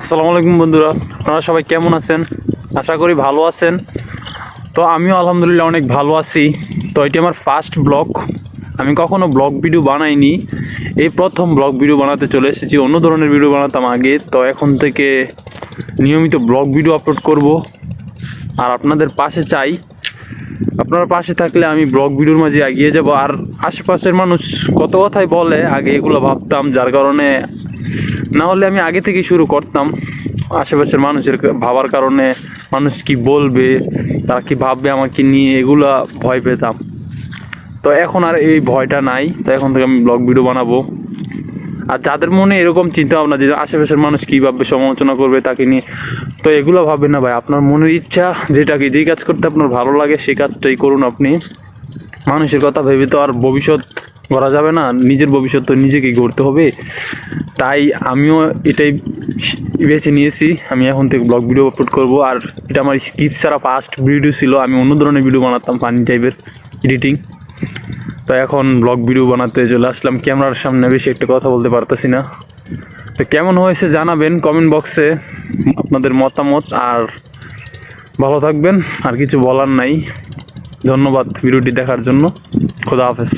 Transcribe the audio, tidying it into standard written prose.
আসসালামু আলাইকুম বন্ধুরা, আপনারা সবাই কেমন আছেন? আশা করি ভালো আছেন। তো আমিও আলহামদুলিল্লাহ অনেক ভালো আছি। তো এটি আমার ফার্স্ট ব্লগ। আমি কখনো ব্লগ ভিডিও বানাইনি, এই প্রথম ব্লগ ভিডিও বানাতে চলে এসেছি। অন্য ধরনের ভিডিও বানাতাম আগে, তো এখন থেকে নিয়মিত ব্লগ ভিডিও আপলোড করব। আর আপনাদের পাশে চাই, আপনারা পাশে থাকলে আমি ব্লগ ভিডিওর মাঝে এগিয়ে যাব। আর আশেপাশের মানুষ কত কথাই বলে, আগে এগুলো ভাবতাম, যার কারণে না হলে আমি আগে থেকে শুরু করতাম। আশেপাশের মানুষের ভাবার কারণে মানুষ কি বলবে, তারা কি ভাববে আমাকে নিয়ে, এগুলা ভয় পেতাম। তো এখন আর এই ভয়টা নাই। তো এখন থেকে আমি ব্লগ ভিডিও বানাবো। আর যাদের মনে এরকম চিন্তা ভাবনা যে আশেপাশের মানুষ কী ভাববে, সমালোচনা করবে তাকে নিয়ে, তো এগুলো ভাববেন না ভাই। আপনার মনের ইচ্ছা যেটাকে, যেই কাজ করতে আপনার ভালো লাগে সেই কাজটাই করুন আপনি। মানুষের কথা ভেবে তো আর ভবিষ্যৎ গড়া যাবে না, নিজের ভবিষ্যৎ তো নিজেকেই গড়তে হবে। তাই আমিও এটাই বেছে নিয়েছি, আমি এখন থেকে ব্লগ ভিডিও আপলোড করব। আর এটা আমার স্ক্রিপ্ট ছাড়া ফার্স্ট ভিডিও ছিল। আমি অন্য ধরনের ভিডিও বানাতাম, ফানি টাইপের এডিটিং। তো এখন ব্লগ ভিডিও বানাতে চলে আসলাম। ক্যামেরার সামনে বেশি একটা কথা বলতে পারতেছি না। তো কেমন হয়েছে জানাবেন কমেন্ট বক্সে আপনাদের মতামত। আর ভালো থাকবেন, আর কিছু বলার নাই। ধন্যবাদ ভিডিওটি দেখার জন্য। খোদা হাফেজ।